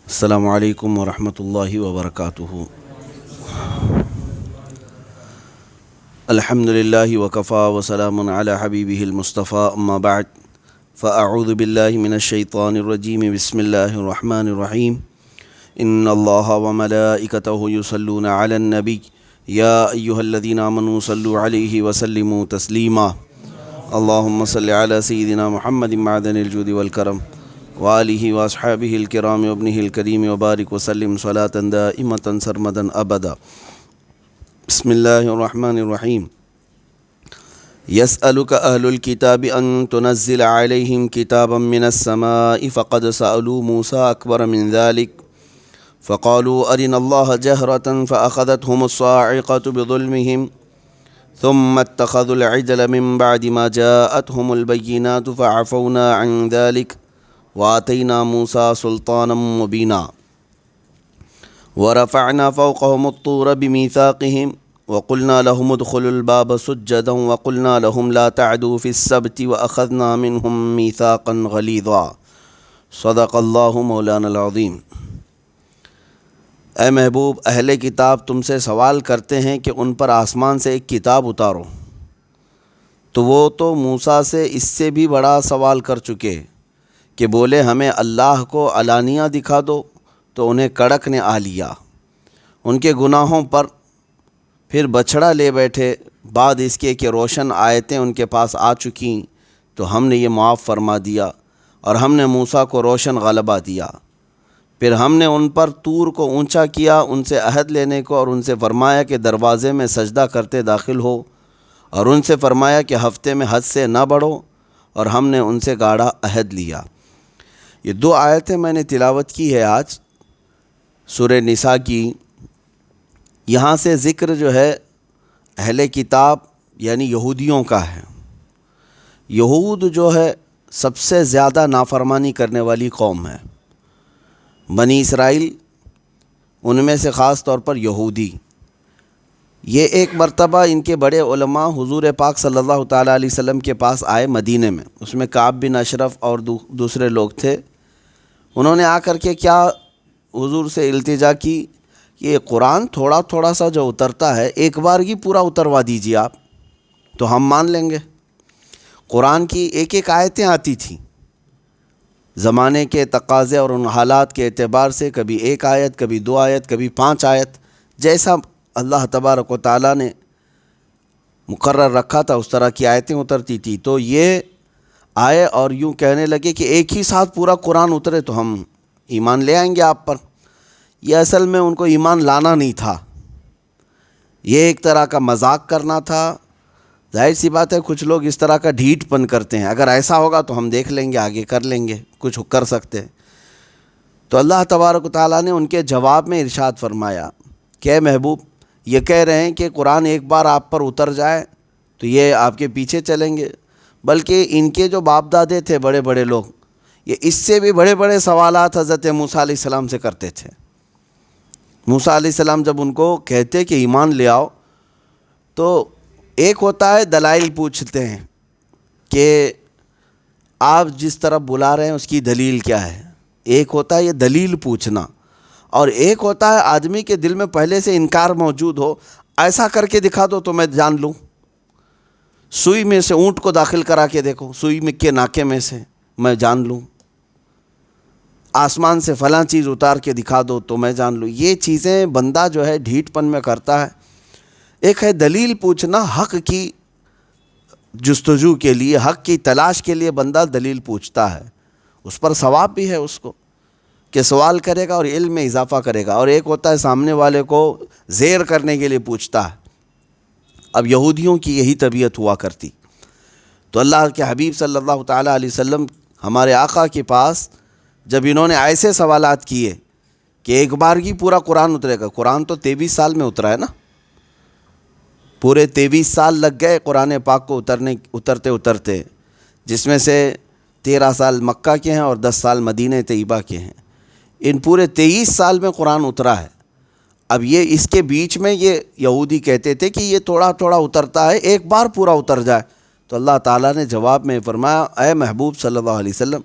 السلام علیکم ورحمۃ اللہ وبرکاتہ۔ الحمد للہ وکفا وسلام علی حبیبہ المصطفیٰ، اما بعد فاعوذ باللہ من الشیطان الرجیم، بسم اللہ الرحمن الرحیم۔ ان اللہ وملائکتہ یصلون علی النبی یا ایہا الذین آمنوا صلوا علیہ وسلموا تسلیما۔ اللہم صل علی سیدنا محمد معدن الجود والکرم وآلہ واصحابہ الکرام وابنہ الکریم وبارک وسلم صلاۃ دائمۃ سرمدا ابدا۔ بسم اللہ الرحمن الرحیم۔ یسألک اہل الکتاب ان تنزل علیہم کتابا من السماء فقد سألوا موسیٰ اکبر من ذلک فقالوا ارنا اللہ جہرۃ فأخذتهم الصاعقۃ بظلمہم ثم اتخذوا العجل من بعد ما جاءتهم البینات فعفونا عن ذلک وآتینا موسیٰ سلطانا مبینا ورفعنا فوقهم الطور بمیثاقهم وقلنا لهم ادخلوا الباب سجدا وقلنا لهم لا تعدوا في السبت وأخذنا منهم ميثاقا غلیظا۔ صدق اللہ مولانا العظیم۔ اے محبوب، اہل کتاب تم سے سوال کرتے ہیں کہ ان پر آسمان سے ایک کتاب اتارو، تو وہ تو موسیٰ سے اس سے بھی بڑا سوال کر چکے کہ بولے ہمیں اللہ کو علانیہ دکھا دو، تو انہیں کڑک نے آ لیا۔ ان کے گناہوں پر پھر بچھڑا لے بیٹھے، بعد اس کے کہ روشن آیتیں ان کے پاس آ چکیں تو ہم نے یہ معاف فرما دیا، اور ہم نے موسیٰ کو روشن غلبہ دیا۔ پھر ہم نے ان پر طور کو اونچا کیا، ان سے عہد لینے کو، اور ان سے فرمایا کہ دروازے میں سجدہ کرتے داخل ہو، اور ان سے فرمایا کہ ہفتے میں حد سے نہ بڑھو، اور ہم نے ان سے گاڑھا عہد لیا۔ یہ دو آیتیں میں نے تلاوت کی ہے آج سورہ نساء کی۔ یہاں سے ذکر جو ہے اہل کتاب یعنی یہودیوں کا ہے۔ یہود جو ہے سب سے زیادہ نافرمانی کرنے والی قوم ہے۔ بنی اسرائیل ان میں سے خاص طور پر یہودی۔ یہ ایک مرتبہ ان کے بڑے علماء حضور پاک صلی اللہ تعالیٰ علیہ وسلم کے پاس آئے مدینے میں، اس میں کعب بن اشرف اور دوسرے لوگ تھے۔ انہوں نے آ کر کے کیا حضور سے التجا کی کہ یہ قرآن تھوڑا تھوڑا سا جو اترتا ہے ایک بار کی پورا اتروا دیجیے آپ، تو ہم مان لیں گے۔ قرآن کی ایک ایک آیتیں آتی تھیں زمانے کے تقاضے اور ان حالات کے اعتبار سے، کبھی ایک آیت، کبھی دو آیت، کبھی 5 آیت، جیسا اللہ تبارک و تعالیٰ نے مقرر رکھا تھا اس طرح کی آیتیں اترتی تھی۔ تو یہ آئے اور یوں کہنے لگے کہ ایک ہی ساتھ پورا قرآن اترے تو ہم ایمان لے آئیں گے آپ پر۔ یہ اصل میں ان کو ایمان لانا نہیں تھا، یہ ایک طرح کا مذاق کرنا تھا۔ ظاہر سی بات ہے کچھ لوگ اس طرح کا ڈھیٹ پن کرتے ہیں، اگر ایسا ہوگا تو ہم دیکھ لیں گے، آگے کر لیں گے، کچھ کر سکتے ہیں۔ تو اللہ تبارک و تعالیٰ نے ان کے جواب میں ارشاد فرمایا کہ اے محبوب، یہ کہہ رہے ہیں کہ قرآن ایک بار آپ پر اتر جائے تو یہ آپ کے پیچھے چلیں گے، بلکہ ان کے جو باپ دادے تھے بڑے بڑے لوگ، یہ اس سے بھی بڑے بڑے سوالات حضرت موسیٰ علیہ السلام سے کرتے تھے۔ موسیٰ علیہ السلام جب ان کو کہتے کہ ایمان لے آؤ، تو ایک ہوتا ہے دلائل پوچھتے ہیں کہ آپ جس طرف بلا رہے ہیں اس کی دلیل کیا ہے، ایک ہوتا ہے یہ دلیل پوچھنا، اور ایک ہوتا ہے آدمی کے دل میں پہلے سے انکار موجود ہو، ایسا کر کے دکھا دو تو میں جان لوں، سوئی میں سے اونٹ کو داخل کرا کے دیکھو، سوئی میں کے ناکے میں سے میں جان لوں، آسمان سے فلاں چیز اتار کے دکھا دو تو میں جان لوں۔ یہ چیزیں بندہ جو ہے ڈھیٹ پن میں کرتا ہے۔ ایک ہے دلیل پوچھنا، حق کی جستجو کے لیے، حق کی تلاش کے لیے بندہ دلیل پوچھتا ہے، اس پر ثواب بھی ہے اس کو کہ سوال کرے گا اور علم میں اضافہ کرے گا۔ اور ایک ہوتا ہے سامنے والے کو زیر کرنے کے لیے پوچھتا ہے۔ اب یہودیوں کی یہی طبیعت ہوا کرتی، تو اللہ کے حبیب صلی اللہ تعالیٰ علیہ وسلم ہمارے آقا کے پاس جب انہوں نے ایسے سوالات کیے کہ ایک بار کی پورا قرآن اترے گا، قرآن تو 23 سال میں اترا ہے نا، پورے 23 سال لگ گئے قرآن پاک کو اترتے اترتے، جس میں سے 13 سال مکہ کے ہیں اور 10 سال مدینہ طیبہ کے ہیں۔ ان پورے 23 سال میں قرآن اترا ہے۔ اب یہ اس کے بیچ میں یہ یہودی کہتے تھے کہ یہ تھوڑا تھوڑا اترتا ہے، ایک بار پورا اتر جائے، تو اللہ تعالیٰ نے جواب میں فرمایا اے محبوب صلی اللہ علیہ وسلم،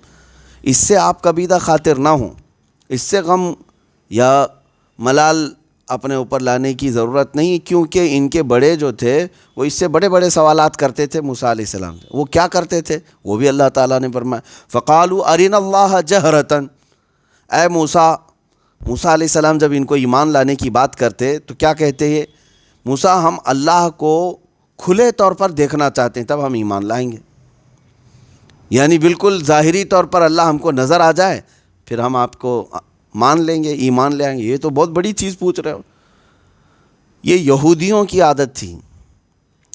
اس سے آپ کبیدہ خاطر نہ ہوں، اس سے غم یا ملال اپنے اوپر لانے کی ضرورت نہیں، کیونکہ ان کے بڑے جو تھے وہ اس سے بڑے بڑے سوالات کرتے تھے موسیٰ علیہ السلام سے۔ وہ کیا کرتے تھے وہ بھی اللہ تعالیٰ نے فرمایا، فَقَالُوا أَرِنَا اللَّهَ جَهْرَةً۔ اے موسیٰ علیہ السلام جب ان کو ایمان لانے کی بات کرتے تو کیا کہتے ہیں؟ موسیٰ ہم اللہ کو کھلے طور پر دیکھنا چاہتے ہیں، تب ہم ایمان لائیں گے۔ یعنی بالکل ظاہری طور پر اللہ ہم کو نظر آ جائے پھر ہم آپ کو مان لیں گے، ایمان لے آئیں گے۔ یہ تو بہت بڑی چیز پوچھ رہے ہو۔ یہ یہودیوں کی عادت تھی،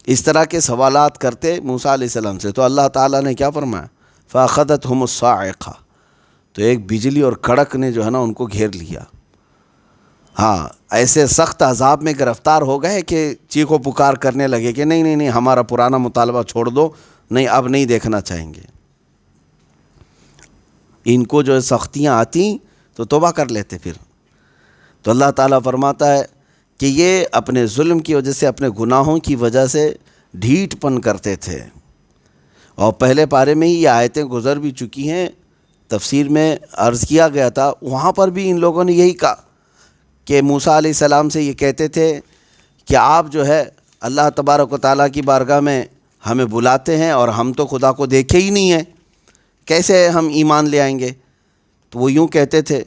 اس طرح کے سوالات کرتے موسیٰ علیہ السلام سے، تو اللہ تعالیٰ نے کیا فرمایا؟ فَأَخَذَتْهُمُ الصَّاعِقَةُ، تو ایک بجلی اور کڑک نے جو ہے نا ان کو گھیر لیا۔ ہاں، ایسے سخت عذاب میں گرفتار ہو گئے کہ چیخ و پکار کرنے لگے کہ نہیں نہیں نہیں، ہمارا پرانا مطالبہ چھوڑ دو، نہیں اب نہیں دیکھنا چاہیں گے۔ ان کو جو سختیاں آتی تو توبہ کر لیتے پھر۔ تو اللہ تعالیٰ فرماتا ہے کہ یہ اپنے ظلم کی وجہ سے، اپنے گناہوں کی وجہ سے ڈھیٹ پن کرتے تھے۔ اور پہلے پارے میں ہی یہ آیتیں گزر بھی چکی ہیں، تفسیر میں عرض کیا گیا تھا، وہاں پر بھی ان لوگوں نے یہی کہا کہ موسیٰ علیہ السلام سے یہ کہتے تھے کہ آپ جو ہے اللہ تبارک و تعالیٰ کی بارگاہ میں ہمیں بلاتے ہیں اور ہم تو خدا کو دیکھے ہی نہیں ہیں، کیسے ہم ایمان لے آئیں گے؟ تو وہ یوں کہتے تھے۔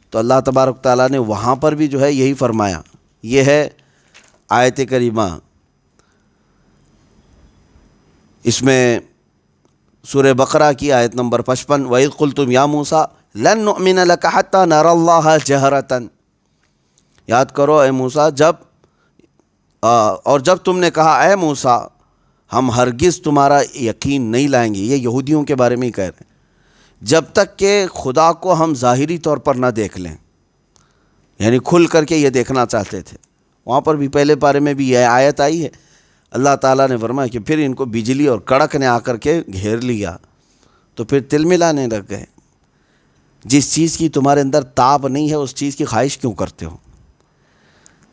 تو اللہ تبارک و تعالیٰ نے وہاں پر بھی جو ہے یہی فرمایا۔ یہ ہے آیت کریمہ، اس میں سورہ بقرہ کی آیت نمبر 55، وَإِذْ قُلْتُمْ يَا مُوسَىٰ لَن نُؤْمِنَ لَكَ حَتَّىٰ نَرَى اللَّهَ جَهْرَةً۔ یاد کرو اے موسیٰ، جب تم نے کہا اے موسیٰ ہم ہرگز تمہارا یقین نہیں لائیں گے، یہ یہودیوں کے بارے میں ہی کہہ رہے ہیں، جب تک کہ خدا کو ہم ظاہری طور پر نہ دیکھ لیں، یعنی کھل کر کے یہ دیکھنا چاہتے تھے۔ وہاں پر بھی پہلے پارے میں بھی یہ آیت آئی ہے، اللہ تعالیٰ نے فرمایا کہ پھر ان کو بجلی اور کڑک نے آ کر کے گھیر لیا تو پھر تل ملانے لگ گئے۔ جس چیز کی تمہارے اندر تاب نہیں ہے اس چیز کی خواہش کیوں کرتے ہو؟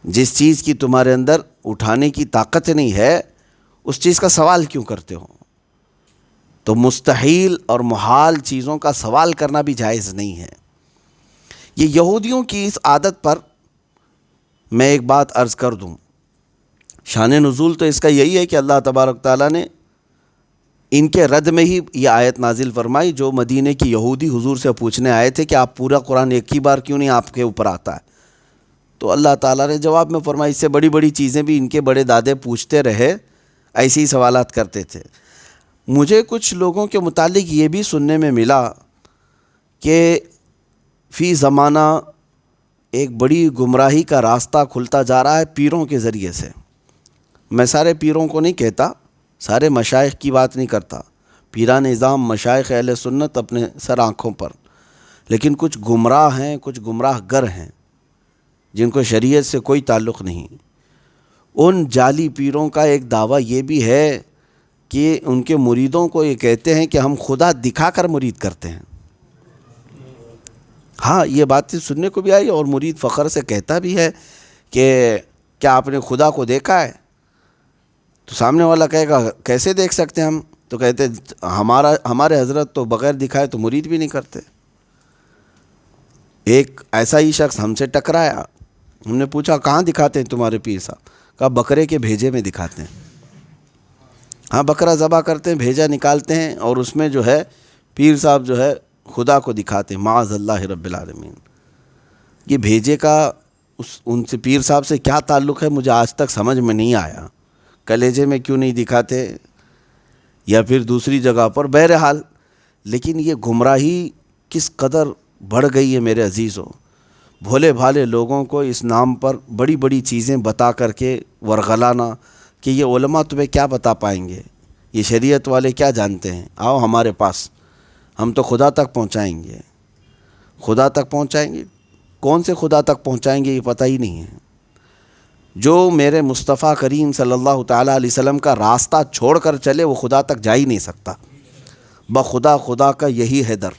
جس چیز کی تمہارے اندر اٹھانے کی طاقت نہیں ہے اس چیز کا سوال کیوں کرتے ہو؟ تو مستحیل اور محال چیزوں کا سوال کرنا بھی جائز نہیں ہے۔ یہ یہودیوں کی اس عادت پر میں ایک بات عرض کر دوں، شان نزول تو اس کا یہی ہے کہ اللہ تبارک تعالیٰ نے ان کے رد میں ہی یہ آیت نازل فرمائی، جو مدینے کی یہودی حضور سے پوچھنے آئے تھے کہ آپ پورا قرآن ایک ہی بار کیوں نہیں آپ کے اوپر آتا ہے؟ تو اللہ تعالیٰ نے جواب میں فرمایا، اس سے بڑی بڑی چیزیں بھی ان کے بڑے دادے پوچھتے رہے، ایسے ہی سوالات کرتے تھے۔ مجھے کچھ لوگوں کے متعلق یہ بھی سننے میں ملا کہ فی زمانہ ایک بڑی گمراہی کا راستہ کھلتا جا رہا ہے پیروں کے ذریعے سے۔ میں سارے پیروں کو نہیں کہتا، سارے مشائخ کی بات نہیں کرتا، پیران نظام مشائخ اہل سنت اپنے سر آنکھوں پر، لیکن کچھ گمراہ ہیں، کچھ گمراہ گر ہیں جن کو شریعت سے کوئی تعلق نہیں۔ ان جعلی پیروں کا ایک دعویٰ یہ بھی ہے کہ ان کے مریدوں کو یہ کہتے ہیں کہ ہم خدا دکھا کر مرید کرتے ہیں۔ ہاں، یہ بات سننے کو بھی آئی اور مرید فخر سے کہتا بھی ہے کہ کیا آپ نے خدا کو دیکھا ہے؟ تو سامنے والا کہے گا کیسے دیکھ سکتے ہیں ہم؟ تو کہتے ہمارے حضرت تو بغیر دکھائے تو مرید بھی نہیں کرتے۔ ایک ایسا ہی شخص ہم سے ٹکرایا، ہم نے پوچھا کہاں دکھاتے ہیں تمہارے پیر صاحب؟ کہا بکرے کے بھیجے میں دکھاتے ہیں۔ ہاں، بکرا ذبح کرتے ہیں، بھیجا نکالتے ہیں اور اس میں جو ہے پیر صاحب جو ہے خدا کو دکھاتے ہیں، معاذ اللہ رب العالمین۔ یہ بھیجے کا ان سے پیر صاحب سے کیا تعلق ہے مجھے آج تک سمجھ میں نہیں آیا۔ کلیجے میں کیوں نہیں دکھاتے یا پھر دوسری جگہ پر؟ بہرحال لیکن یہ گمراہی کس قدر بڑھ گئی ہے میرے عزیزوں۔ بھولے بھالے لوگوں کو اس نام پر بڑی بڑی چیزیں بتا کر کے ورغلانا کہ یہ علماء تمہیں کیا بتا پائیں گے، یہ شریعت والے کیا جانتے ہیں، آؤ ہمارے پاس، ہم تو خدا تک پہنچائیں گے۔ خدا تک پہنچائیں گے؟ کون سے خدا تک پہنچائیں گے یہ پتہ ہی نہیں ہے۔ جو میرے مصطفیٰ کریم صلی اللہ تعالیٰ علیہ وسلم کا راستہ چھوڑ کر چلے وہ خدا تک جا ہی نہیں سکتا۔ بخدا خدا کا یہی ہے در،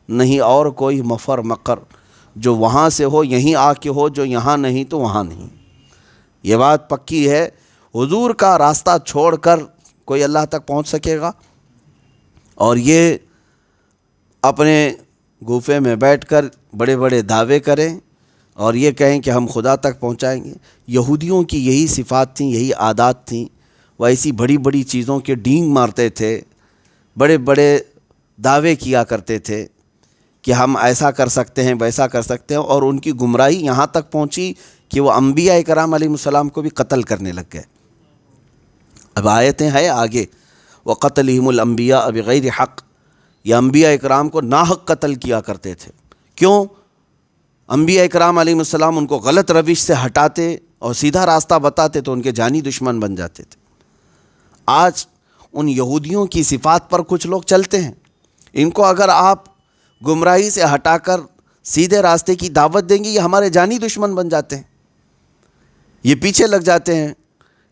نہیں اور کوئی مفر مقر، جو وہاں سے ہو یہیں آ کے ہو، جو یہاں نہیں تو وہاں نہیں۔ یہ بات پکی ہے، حضور کا راستہ چھوڑ کر کوئی اللہ تک پہنچ سکے گا؟ اور یہ اپنے گوفے میں بیٹھ کر بڑے بڑے دعوے کریں اور یہ کہیں کہ ہم خدا تک پہنچائیں گے۔ یہودیوں کی یہی صفات تھیں، یہی عادات تھیں، وہ ایسی بڑی بڑی چیزوں کے ڈینگ مارتے تھے، بڑے بڑے دعوے کیا کرتے تھے کہ ہم ایسا کر سکتے ہیں، ویسا کر سکتے ہیں، اور ان کی گمراہی یہاں تک پہنچی کہ وہ انبیاء کرام علیہ السلام کو بھی قتل کرنے لگ گئے۔ اب آیتیں ہیں آگے، وَقَتْلِهِمُ الْأَنْبِيَاءَ بِغَيْرِ حق، یہ انبیاء اکرام کو ناحق قتل کیا کرتے تھے۔ کیوں؟ انبیاء اکرام علیہ السلام ان کو غلط روش سے ہٹاتے اور سیدھا راستہ بتاتے تو ان کے جانی دشمن بن جاتے تھے۔ آج ان یہودیوں کی صفات پر کچھ لوگ چلتے ہیں، ان کو اگر آپ گمراہی سے ہٹا کر سیدھے راستے کی دعوت دیں گے، یہ ہمارے جانی دشمن بن جاتے ہیں، یہ پیچھے لگ جاتے ہیں۔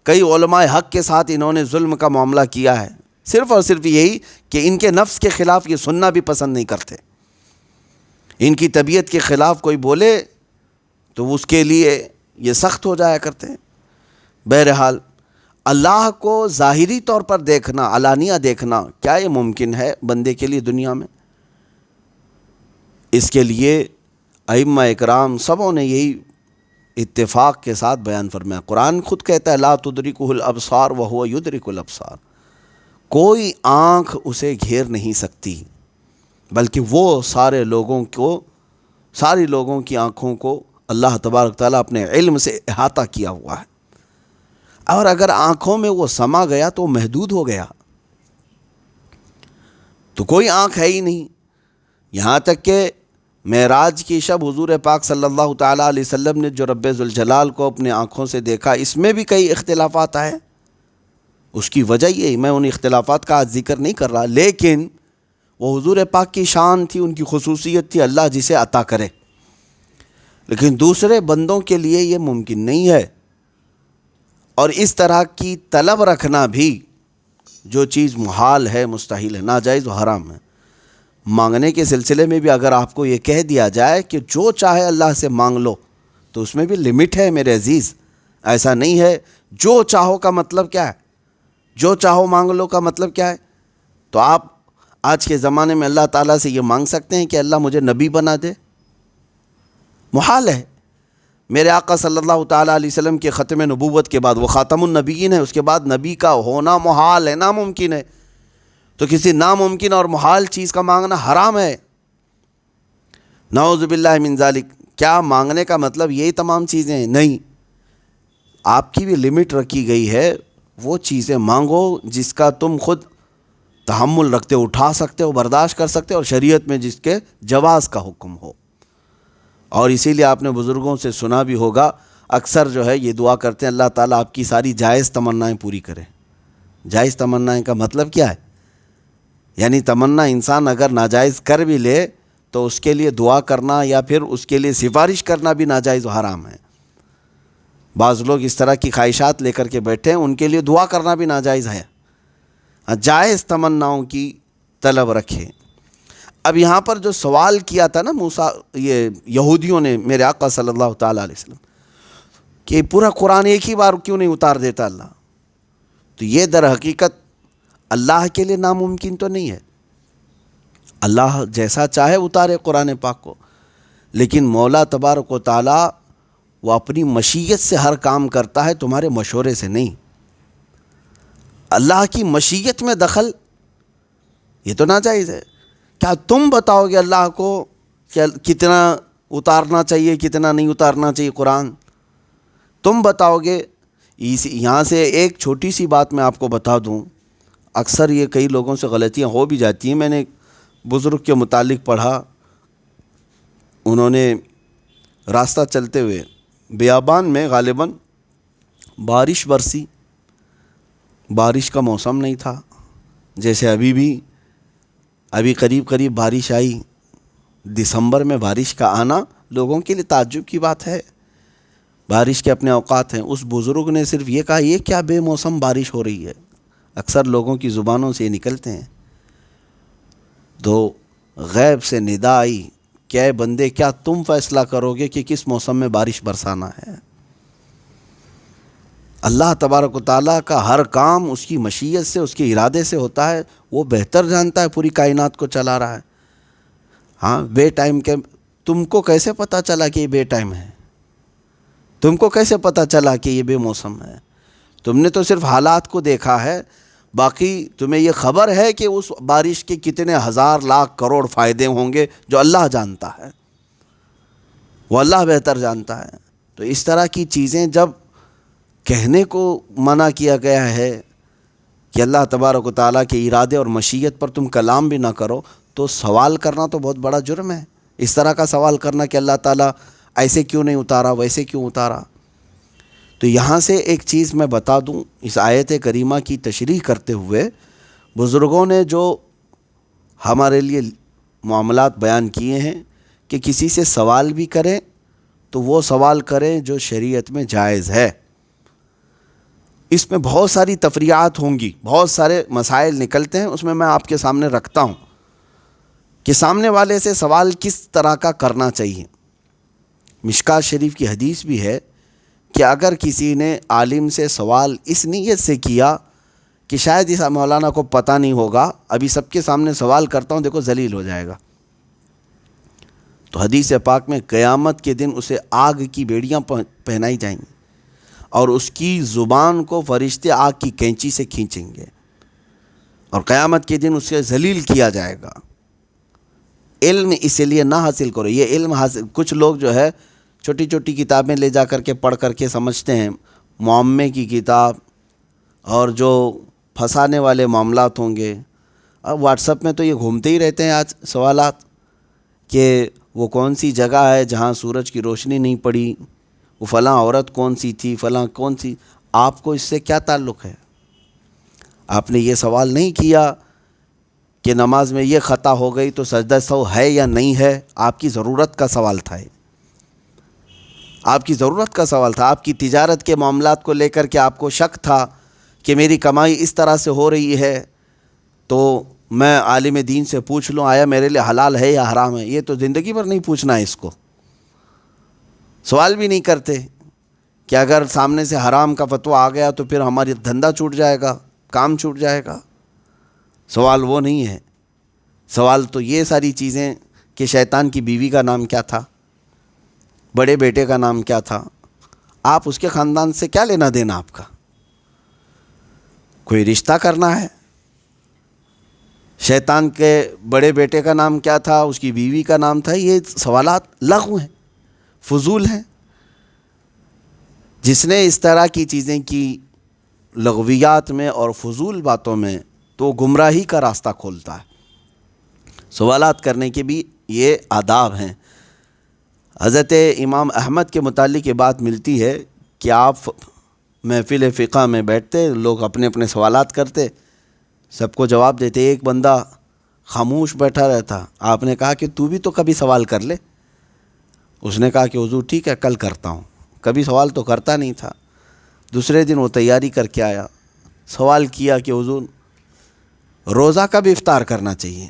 کئی علماء حق کے ساتھ انہوں نے ظلم کا معاملہ کیا ہے، صرف اور صرف یہی کہ ان کے نفس کے خلاف یہ سننا بھی پسند نہیں کرتے۔ ان کی طبیعت کے خلاف کوئی بولے تو اس کے لیے یہ سخت ہو جایا کرتے ہیں۔ بہرحال اللہ کو ظاہری طور پر دیکھنا، علانیہ دیکھنا، کیا یہ ممکن ہے بندے کے لیے دنیا میں؟ اس کے لیے ائمہ اکرام سبوں نے یہی اتفاق کے ساتھ بیان فرمایا۔ قرآن خود کہتا ہے لا تدرکہ الابصار وہو یدرک الابصار، کوئی آنکھ اسے گھیر نہیں سکتی، بلکہ وہ سارے لوگوں کی آنکھوں کو اللہ تبارک تعالیٰ اپنے علم سے احاطہ کیا ہوا ہے، اور اگر آنکھوں میں وہ سما گیا تو محدود ہو گیا، تو کوئی آنکھ ہے ہی نہیں۔ یہاں تک کہ معراج کی شب حضور پاک صلی اللہ تعالیٰ علیہ وسلم نے جو رب ذوالجلال کو اپنے آنکھوں سے دیکھا، اس میں بھی کئی اختلافات آئے۔ اس کی وجہ یہ، میں ان اختلافات کا آج ذکر نہیں کر رہا، لیکن وہ حضور پاک کی شان تھی، ان کی خصوصیت تھی، اللہ جسے عطا کرے، لیکن دوسرے بندوں کے لیے یہ ممکن نہیں ہے۔ اور اس طرح کی طلب رکھنا بھی، جو چیز محال ہے، مستحیل ہے، ناجائز و حرام ہے۔ مانگنے کے سلسلے میں بھی اگر آپ کو یہ کہہ دیا جائے کہ جو چاہے اللہ سے مانگ لو، تو اس میں بھی لمٹ ہے میرے عزیز۔ ایسا نہیں ہے جو چاہو کا مطلب کیا ہے، جو چاہو مانگ لو کا مطلب کیا ہے؟ تو آپ آج کے زمانے میں اللہ تعالیٰ سے یہ مانگ سکتے ہیں کہ اللہ مجھے نبی بنا دے؟ محال ہے۔ میرے آقا صلی اللہ تعالیٰ علیہ وسلم کے ختم نبوت کے بعد وہ خاتم النبیین ہے، اس کے بعد نبی کا ہونا محال ہے، ناممکن ہے۔ تو کسی ناممکن اور محال چیز کا مانگنا حرام ہے، نعوذ باللہ من ذالک۔ کیا مانگنے کا مطلب یہی تمام چیزیں ہیں؟ نہیں، آپ کی بھی لمٹ رکھی گئی ہے۔ وہ چیزیں مانگو جس کا تم خود تحمل رکھتے ہو، اٹھا سکتے ہو، برداشت کر سکتے ہو، اور شریعت میں جس کے جواز کا حکم ہو۔ اور اسی لیے آپ نے بزرگوں سے سنا بھی ہوگا، اکثر جو ہے یہ دعا کرتے ہیں اللہ تعالیٰ آپ کی ساری جائز تمنائیں پوری کرے۔ جائز تمنائیں کا مطلب کیا ہے؟ یعنی تمنا انسان اگر ناجائز کر بھی لے تو اس کے لیے دعا کرنا یا پھر اس کے لیے سفارش کرنا بھی ناجائز و حرام ہے۔ بعض لوگ اس طرح کی خواہشات لے کر کے بیٹھے ہیں، ان کے لیے دعا کرنا بھی ناجائز ہے۔ جائز تمناؤں کی طلب رکھیں۔ اب یہاں پر جو سوال کیا تھا نا یہ یہودیوں نے میرے آقا صلی اللہ تعالیٰ علیہ وسلم کہ پورا قرآن ایک ہی بار کیوں نہیں اتار دیتا اللہ، تو یہ در حقیقت اللہ کے لیے ناممکن تو نہیں ہے۔ اللہ جیسا چاہے اتارے قرآن پاک کو، لیکن مولا تبارک و تعالیٰ وہ اپنی مشیت سے ہر کام کرتا ہے، تمہارے مشورے سے نہیں۔ اللہ کی مشیت میں دخل یہ تو ناجائز ہے۔ کیا تم بتاؤ گے اللہ کو کہ کتنا اتارنا چاہیے، کتنا نہیں اتارنا چاہیے قرآن؟ تم بتاؤ گے؟ یہاں سے ایک چھوٹی سی بات میں آپ کو بتا دوں، اکثر یہ کئی لوگوں سے غلطیاں ہو بھی جاتی ہیں۔ میں نے بزرگ کے متعلق پڑھا، انہوں نے راستہ چلتے ہوئے بیابان میں غالباً بارش برسی، بارش کا موسم نہیں تھا، جیسے ابھی قریب بارش آئی۔ دسمبر میں بارش کا آنا لوگوں کے لیے تعجب کی بات ہے، بارش کے اپنے اوقات ہیں۔ اس بزرگ نے صرف یہ کہا یہ کیا بے موسم بارش ہو رہی ہے، اکثر لوگوں کی زبانوں سے یہ نکلتے ہیں۔ تو غیب سے ندا آئی کہ اے بندے کیا تم فیصلہ کرو گے کہ کس موسم میں بارش برسانا ہے؟ اللہ تبارک و تعالیٰ کا ہر کام اس کی مشیت سے، اس کے ارادے سے ہوتا ہے، وہ بہتر جانتا ہے، پوری کائنات کو چلا رہا ہے۔ ہاں بے ٹائم کے تم کو کیسے پتہ چلا کہ یہ بے ٹائم ہے؟ تم کو کیسے پتہ چلا کہ یہ بے موسم ہے؟ تم نے تو صرف حالات کو دیکھا ہے، باقی تمہیں یہ خبر ہے کہ اس بارش کے کتنے ہزار لاکھ کروڑ فائدے ہوں گے جو اللہ جانتا ہے، وہ اللہ بہتر جانتا ہے۔ تو اس طرح کی چیزیں جب کہنے کو منع کیا گیا ہے کہ اللہ تبارک و تعالیٰ کے ارادے اور مشیت پر تم کلام بھی نہ کرو، تو سوال کرنا تو بہت بڑا جرم ہے۔ اس طرح کا سوال کرنا کہ اللہ تعالیٰ ایسے کیوں نہیں اتارا، ویسے کیوں اتارا۔ تو یہاں سے ایک چیز میں بتا دوں، اس آیت کریمہ کی تشریح کرتے ہوئے بزرگوں نے جو ہمارے لیے معاملات بیان کیے ہیں کہ کسی سے سوال بھی کریں تو وہ سوال کریں جو شریعت میں جائز ہے۔ اس میں بہت ساری تفریعات ہوں گی، بہت سارے مسائل نکلتے ہیں، اس میں آپ کے سامنے رکھتا ہوں کہ سامنے والے سے سوال کس طرح کا کرنا چاہیے۔ مشکات شریف کی حدیث بھی ہے کہ اگر کسی نے عالم سے سوال اس نیت سے کیا کہ شاید اس مولانا کو پتہ نہیں ہوگا، ابھی سب کے سامنے سوال کرتا ہوں، دیکھو ذلیل ہو جائے گا، تو حدیث پاک میں قیامت کے دن اسے آگ کی بیڑیاں پہنائی جائیں گی اور اس کی زبان کو فرشتے آگ کی کینچی سے کھینچیں گے اور قیامت کے دن اسے ذلیل کیا جائے گا۔ علم اس لیے نہ حاصل کرو، یہ علم حاصل کچھ لوگ جو ہے چھوٹی چھوٹی کتابیں لے جا کر کے پڑھ کر کے سمجھتے ہیں، معمے کی کتاب اور جو پھنسانے والے معاملات ہوں گے۔ اب واٹس ایپ میں تو یہ گھومتے ہی رہتے ہیں آج سوالات کہ وہ کون سی جگہ ہے جہاں سورج کی روشنی نہیں پڑی، وہ فلاں عورت کون سی تھی، فلاں کون سی۔ آپ کو اس سے کیا تعلق ہے؟ آپ نے یہ سوال نہیں کیا کہ نماز میں یہ خطا ہو گئی تو سجدہ سہو ہے یا نہیں ہے۔ آپ کی ضرورت کا سوال تھا، آپ کی ضرورت کا سوال تھا۔ آپ کی تجارت کے معاملات کو لے کر کے آپ کو شک تھا کہ میری کمائی اس طرح سے ہو رہی ہے تو میں عالم دین سے پوچھ لوں آیا میرے لیے حلال ہے یا حرام ہے۔ یہ تو زندگی بھر نہیں پوچھنا ہے، اس کو سوال بھی نہیں کرتے کہ اگر سامنے سے حرام کا فتویٰ آ گیا تو پھر ہماری دھندا چھوٹ جائے گا، کام چھوٹ جائے گا۔ سوال وہ نہیں ہے، سوال تو یہ ساری چیزیں کہ شیطان کی بیوی کا نام کیا تھا، بڑے بیٹے کا نام کیا تھا، آپ اس کے خاندان سے کیا لینا دینا آپ کا؟ کوئی رشتہ کرنا ہے؟ شیطان کے بڑے بیٹے کا نام کیا تھا، اس کی بیوی کا نام تھا، یہ سوالات لغو ہیں، فضول ہیں۔ جس نے اس طرح کی چیزیں کی لغویات میں اور فضول باتوں میں، تو گمراہی کا راستہ کھولتا ہے۔ سوالات کرنے کے بھی یہ آداب ہیں۔ حضرت امام احمد کے متعلق یہ بات ملتی ہے کہ آپ محفل فقہ میں بیٹھتے، لوگ اپنے اپنے سوالات کرتے، سب کو جواب دیتے، ایک بندہ خاموش بیٹھا رہتا۔ آپ نے کہا کہ تو بھی تو کبھی سوال کر لے۔ اس نے کہا کہ حضور ٹھیک ہے کل کرتا ہوں۔ کبھی سوال تو کرتا نہیں تھا۔ دوسرے دن وہ تیاری کر کے آیا، سوال کیا کہ حضور روزہ کب افطار کرنا چاہیے؟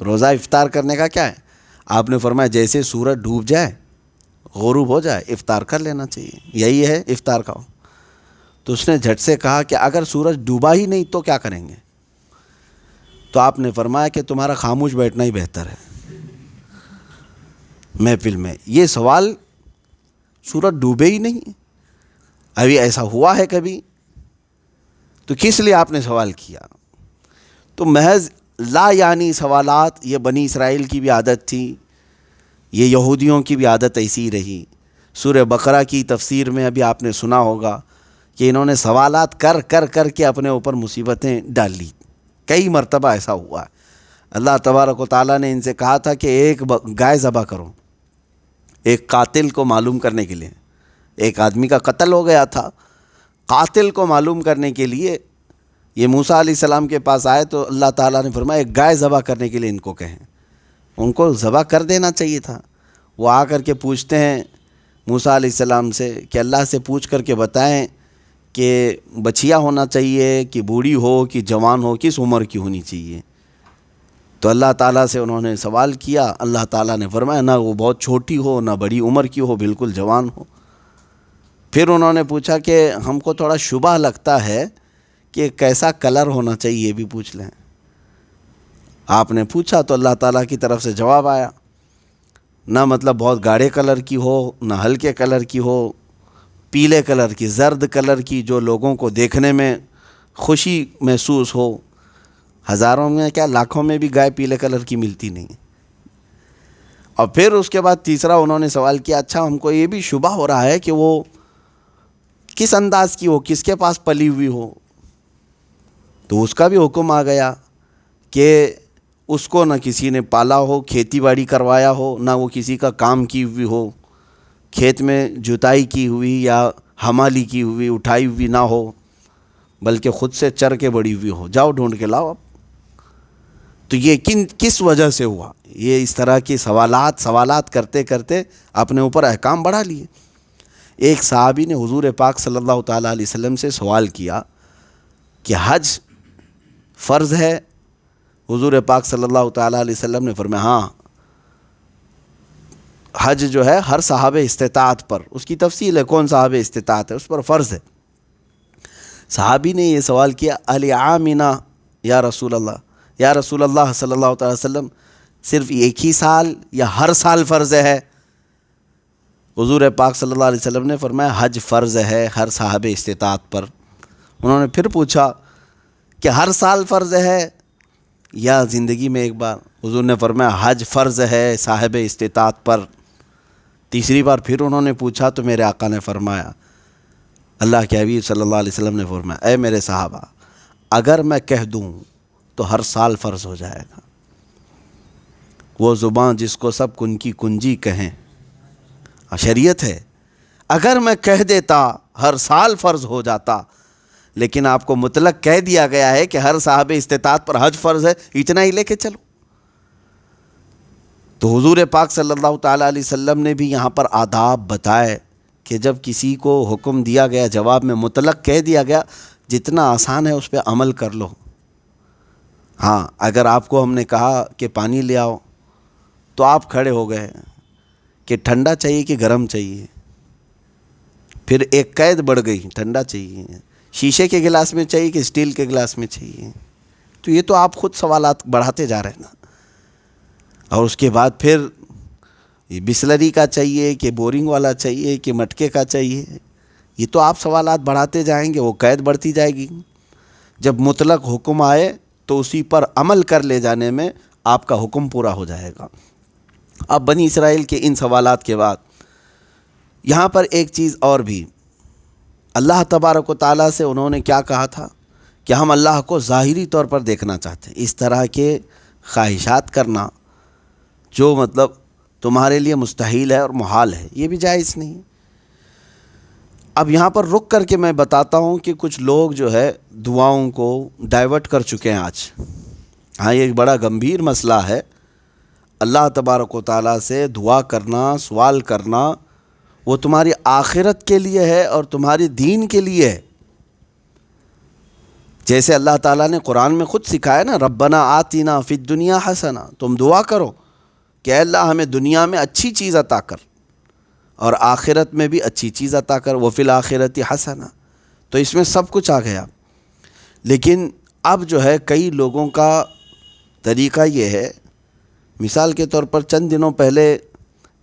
روزہ افطار کرنے کا کیا ہے؟ آپ نے فرمایا جیسے سورج ڈوب جائے، غروب ہو جائے، افطار کر لینا چاہیے، یہی ہے افطار کا۔ تو اس نے جھٹ سے کہا کہ اگر سورج ڈوبا ہی نہیں تو کیا کریں گے؟ تو آپ نے فرمایا کہ تمہارا خاموش بیٹھنا ہی بہتر ہے محفل میں۔ یہ سوال سورج ڈوبے ہی نہیں، ابھی ایسا ہوا ہے کبھی؟ تو کس لیے آپ نے سوال کیا؟ تو محض لا یعنی سوالات، یہ بنی اسرائیل کی بھی عادت تھی، یہ یہودیوں کی بھی عادت ایسی رہی۔ سورہ بقرہ کی تفسیر میں ابھی آپ نے سنا ہوگا کہ انہوں نے سوالات کر کر کر کے اپنے اوپر مصیبتیں ڈال لی۔ کئی مرتبہ ایسا ہوا ہے۔ اللہ تبارک و تعالیٰ نے ان سے کہا تھا کہ ایک گائے ذبح کرو، ایک قاتل کو معلوم کرنے کے لیے۔ ایک آدمی کا قتل ہو گیا تھا، قاتل کو معلوم کرنے کے لیے یہ موسیٰ علیہ السلام کے پاس آئے تو اللہ تعالیٰ نے فرمایا ایک گائے ذبح کرنے کے لیے ان کو کہیں۔ ان کو ذبح کر دینا چاہیے تھا۔ وہ آ کر کے پوچھتے ہیں موسیٰ علیہ السلام سے کہ اللہ سے پوچھ کر کے بتائیں کہ بچیا ہونا چاہیے کہ بوڑھی ہو کہ جوان ہو، کس عمر کی ہونی چاہیے؟ تو اللہ تعالیٰ سے انہوں نے سوال کیا، اللہ تعالیٰ نے فرمایا نہ وہ بہت چھوٹی ہو نہ بڑی عمر کی ہو، بالکل جوان ہو۔ پھر انہوں نے پوچھا کہ ہم کو تھوڑا شبہ لگتا ہے کہ کیسا کلر ہونا چاہیے، یہ بھی پوچھ لیں۔ آپ نے پوچھا تو اللہ تعالیٰ کی طرف سے جواب آیا، نہ مطلب بہت گاڑھے کلر کی ہو، نہ ہلکے کلر کی ہو، پیلے کلر کی، زرد کلر کی، جو لوگوں کو دیکھنے میں خوشی محسوس ہو۔ ہزاروں میں کیا لاکھوں میں بھی گائے پیلے کلر کی ملتی نہیں۔ اور پھر اس کے بعد تیسرا انہوں نے سوال کیا، اچھا ہم کو یہ بھی شبہ ہو رہا ہے کہ وہ کس انداز کی ہو، کس کے پاس پلی ہوئی ہو۔ تو اس کا بھی حکم آ گیا کہ اس کو نہ کسی نے پالا ہو، کھیتی باڑی کروایا ہو، نہ وہ کسی کا کام کی ہوئی ہو، کھیت میں جتائی کی ہوئی یا حمالی کی ہوئی اٹھائی ہوئی نہ ہو، بلکہ خود سے چر کے بڑی ہوئی ہو، جاؤ ڈھونڈ کے لاؤ اب۔ تو یہ کس وجہ سے ہوا؟ یہ اس طرح کی سوالات کرتے کرتے اپنے اوپر احکام بڑھا لیے۔ ایک صحابی نے حضور پاک صلی اللہ تعالیٰ علیہ وسلم سے سوال کیا کہ حج فرض ہے؟ حضور پاک صلی اللہ تعالیٰ علیہ وسلم نے فرمایا ہاں، حج جو ہے ہر صاحب استطاعت پر، اس کی تفصیل ہے کون صاحب استطاعت ہے، اس پر فرض ہے۔ صحابی نے یہ سوال کیا العامنا یا رسول اللہ، یا رسول اللہ صلی اللہ تعالی وسلم، صرف ایک ہی سال یا ہر سال فرض ہے؟ حضور پاک صلی اللہ علیہ وسلم نے فرمایا حج فرض ہے ہر صاحب استطاعت پر۔ انہوں نے پھر پوچھا کہ ہر سال فرض ہے یا زندگی میں ایک بار؟ حضور نے فرمایا حج فرض ہے صاحب استطاعت پر۔ تیسری بار پھر انہوں نے پوچھا تو میرے آقا نے فرمایا، اللہ کے حبیب صلی اللہ علیہ وسلم نے فرمایا، اے میرے صحابہ، اگر میں کہہ دوں تو ہر سال فرض ہو جائے گا۔ وہ زبان جس کو سب کن کی کنجی کہیں، شریعت ہے، اگر میں کہہ دیتا ہر سال فرض ہو جاتا، لیکن آپ کو مطلق کہہ دیا گیا ہے کہ ہر صاحب استطاعت پر حج فرض ہے، اتنا ہی لے کے چلو۔ تو حضور پاک صلی اللہ تعالیٰ علیہ وسلم نے بھی یہاں پر آداب بتائے کہ جب کسی کو حکم دیا گیا، جواب میں مطلق کہہ دیا گیا، جتنا آسان ہے اس پہ عمل کر لو۔ ہاں، اگر آپ کو ہم نے کہا کہ پانی لے آؤ تو آپ کھڑے ہو گئے کہ ٹھنڈا چاہیے کہ گرم چاہیے، پھر ایک قید بڑھ گئی، ٹھنڈا چاہیے، شیشے کے گلاس میں چاہیے کہ اسٹیل کے گلاس میں چاہیے، تو یہ تو آپ خود سوالات بڑھاتے جا رہے ہیں نا۔ اور اس کے بعد پھر یہ بسلری کا چاہیے کہ بورنگ والا چاہیے کہ مٹکے کا چاہیے، یہ تو آپ سوالات بڑھاتے جائیں گے، وہ قید بڑھتی جائے گی۔ جب مطلق حکم آئے تو اسی پر عمل کر لے جانے میں آپ کا حکم پورا ہو جائے گا۔ اب بنی اسرائیل کے ان سوالات کے بعد یہاں پر ایک چیز اور بھی، اللہ تبارک و تعالیٰ سے انہوں نے کیا کہا تھا کہ ہم اللہ کو ظاہری طور پر دیکھنا چاہتے ہیں۔ اس طرح کے خواہشات کرنا جو مطلب تمہارے لیے مستحیل ہے اور محال ہے، یہ بھی جائز نہیں۔ اب یہاں پر رک کر کے میں بتاتا ہوں کہ کچھ لوگ جو ہے دعاؤں کو ڈائیورٹ کر چکے ہیں آج۔ ہاں، یہ ایک بڑا گمبھیر مسئلہ ہے۔ اللہ تبارک و تعالیٰ سے دعا کرنا، سوال کرنا، وہ تمہاری آخرت کے لیے ہے اور تمہاری دین کے لیے ہے۔ جیسے اللہ تعالیٰ نے قرآن میں خود سکھایا نا، ربنا آتنا فی الدنیا حسنہ، تم دعا کرو کہ اے اللہ ہمیں دنیا میں اچھی چیز عطا کر اور آخرت میں بھی اچھی چیز عطا کر، وفی الآخرۃ حسنہ۔ تو اس میں سب کچھ آ گیا۔ لیکن اب جو ہے کئی لوگوں کا طریقہ یہ ہے، مثال کے طور پر چند دنوں پہلے